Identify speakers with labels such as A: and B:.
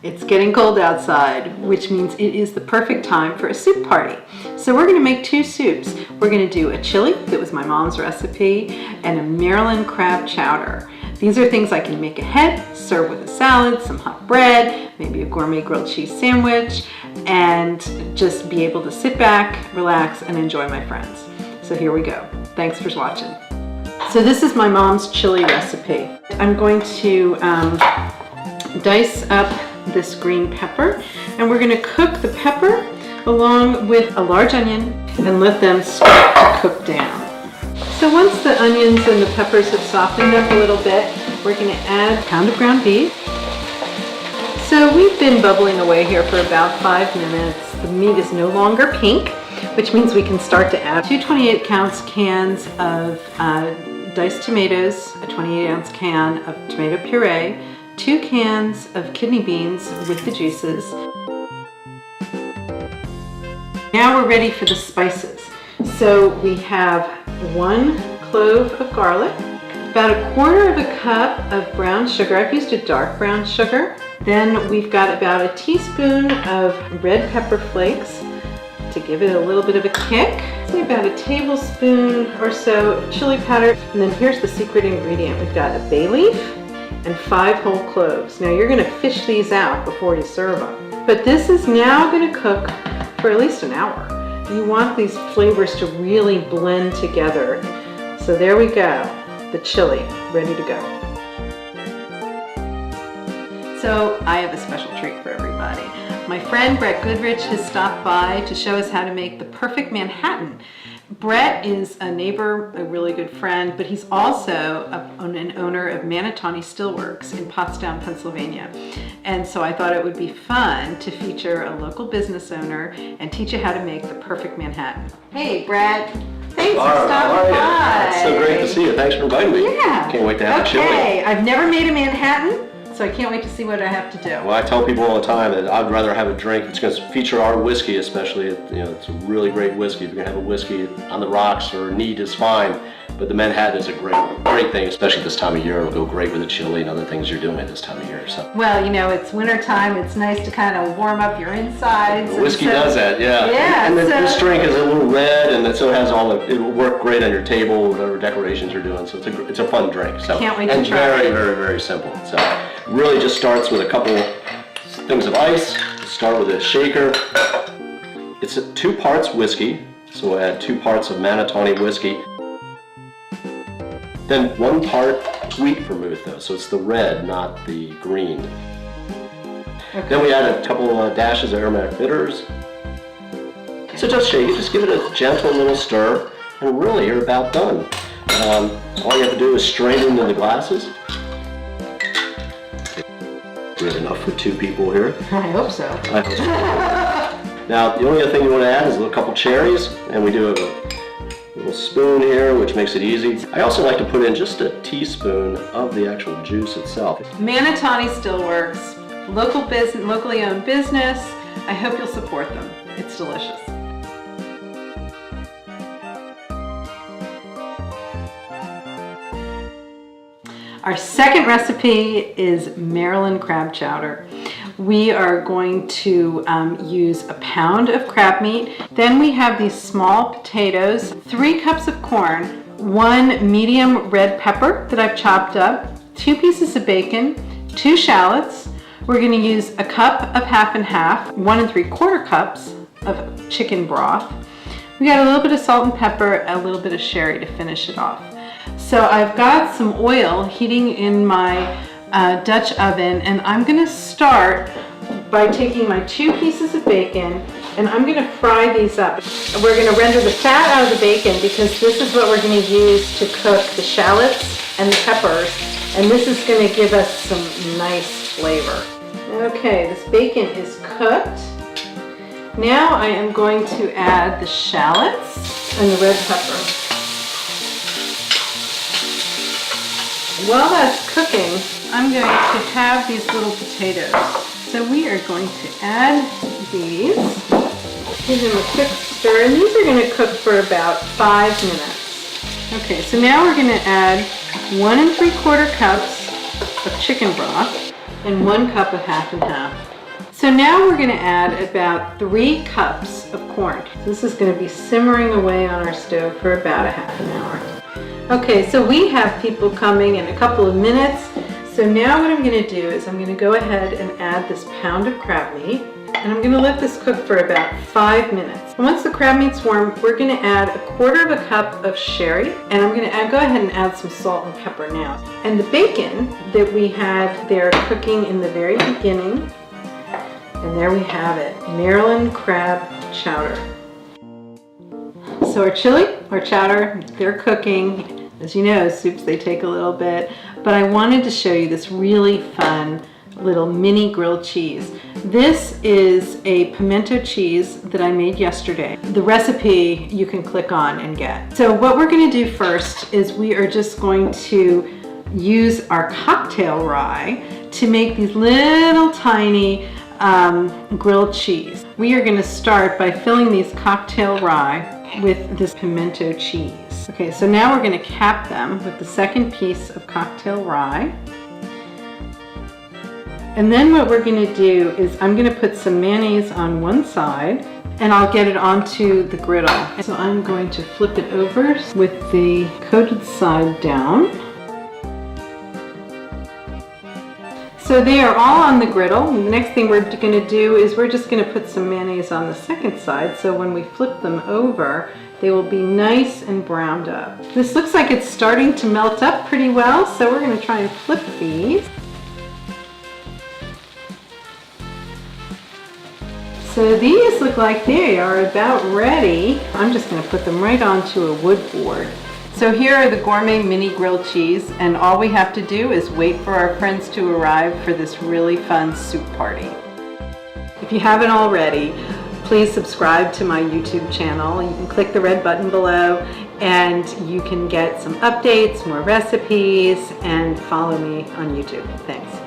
A: It's getting cold outside, which means it is the perfect time for a soup party. So we're gonna make two soups. We're gonna do a chili, that was my mom's recipe, and a Maryland Crab Chowder. These are things I can make ahead, serve with a salad, some hot bread, maybe a gourmet grilled cheese sandwich, and just be able to sit back, relax, and enjoy my friends. So here we go. Thanks for watching. So this is my mom's chili recipe. I'm going to dice up this green pepper, and we're going to cook the pepper along with a large onion and let them start to cook down. So once the onions and the peppers have softened up a little bit, we're going to add a pound of ground beef. So we've been bubbling away here for about 5 minutes. The meat is no longer pink, which means we can start to add 2 28-ounce cans of diced tomatoes, a 28-ounce can of tomato puree, 2 cans of kidney beans with the juices. Now we're ready for the spices. So we have 1 clove of garlic, about 1/4 cup of brown sugar. I've used a dark brown sugar. Then we've got about a teaspoon of red pepper flakes to give it a little bit of a kick. So about a tablespoon or so of chili powder. And then here's the secret ingredient. We've got a bay leaf and 5 whole cloves. Now you're gonna fish these out before you serve them. But this is now gonna cook for at least an hour. You want these flavors to really blend together. So there we go, the chili, ready to go. So I have a special treat for everybody. My friend Brett Goodrich has stopped by to show us how to make the perfect Manhattan. Brett is a neighbor, a really good friend, but he's also an owner of Manatoni Steelworks in Pottstown, Pennsylvania. And so I thought it would be fun to feature a local business owner and teach you how to make the perfect Manhattan. Hey, Brett. Thanks for stopping by.
B: It's so great to see you. Thanks for inviting me.
A: Yeah.
B: Can't wait to have a chili.
A: Okay, I've never made a Manhattan, so I can't wait to see what I have to do.
B: Well, I tell people all the time that I'd rather have a drink. It's going to feature our whiskey, especially. It's a really great whiskey. If you're going to have a whiskey on the rocks or neat is fine. But the Manhattan is a great thing, especially this time of year. It'll go great with the chili and other things you're doing at this time of year. So.
A: Well, it's winter time. It's nice to kind of warm up your insides.
B: The whiskey does that, yeah.
A: Yeah.
B: And this drink is a little red, and so it has it will work great on your table, whatever decorations you're doing. So it's a fun drink. So
A: can't wait to try
B: and
A: it.
B: very, very simple. So really just starts with a couple things of ice. Start with a shaker. It's 2 parts whiskey, so we'll add 2 parts of Manatoni whiskey. Then 1 part sweet vermouth though, so it's the red, not the green. Okay. Then we add a couple dashes of aromatic bitters. So just shake it, just give it a gentle little stir, and really you're about done. All you have to do is strain into the glasses. We have enough for 2 people here.
A: I hope so.
B: I hope so. Now the only other thing you want to add is a couple cherries, and we do a little spoon here, which makes it easy. I also like to put in just a teaspoon of the actual juice itself.
A: Manatoni Steelworks, locally owned business. I hope you'll support them. It's delicious. Our second recipe is Maryland Crab Chowder. We are going to use a pound of crab meat. Then we have these small potatoes, 3 cups of corn, 1 medium red pepper that I've chopped up, 2 pieces of bacon, 2 shallots. We're going to use a cup of half and half, 1 3/4 cups of chicken broth. We got a little bit of salt and pepper, a little bit of sherry to finish it off. So I've got some oil heating in my Dutch oven, and I'm going to start by taking my 2 pieces of bacon, and I'm going to fry these up. We're going to render the fat out of the bacon because this is what we're going to use to cook the shallots and the peppers, and this is going to give us some nice flavor. Okay, this bacon is cooked. Now I am going to add the shallots and the red pepper. While that's cooking, I'm going to have these little potatoes. So we are going to add these, give them a quick stir, and these are going to cook for about 5 minutes. Okay, so now we're going to add 1 3/4 cups of chicken broth and 1 cup of half and half. So now we're going to add about 3 cups of corn. This is going to be simmering away on our stove for about a half an hour. Okay, so we have people coming in a couple of minutes. So now what I'm going to do is I'm going to go ahead and add this pound of crab meat. And I'm going to let this cook for about 5 minutes. And once the crab meat's warm, we're going to add 1/4 cup of sherry. And I'm going to go ahead and add some salt and pepper now. And the bacon that we had there cooking in the very beginning. And there we have it, Maryland Crab Chowder. So our chili, our chowder, they're cooking. As you know, soups, they take a little bit. But I wanted to show you this really fun little mini grilled cheese. This is a pimento cheese that I made yesterday. The recipe you can click on and get. So what we're going to do first is we are just going to use our cocktail rye to make these little tiny grilled cheese. We are going to start by filling these cocktail rye with this pimento cheese. Okay, so now we're going to cap them with the second piece of cocktail rye. And then what we're going to do is I'm going to put some mayonnaise on one side and I'll get it onto the griddle. So I'm going to flip it over with the coated side down. So they are all on the griddle. The next thing we're going to do is we're just going to put some mayonnaise on the second side, so when we flip them over, they will be nice and browned up. This looks like it's starting to melt up pretty well, so we're going to try and flip these. So these look like they are about ready. I'm just going to put them right onto a wood board. So here are the gourmet mini grilled cheese, and all we have to do is wait for our friends to arrive for this really fun soup party. If you haven't already, please subscribe to my YouTube channel. You can click the red button below and you can get some updates, more recipes, and follow me on YouTube. Thanks.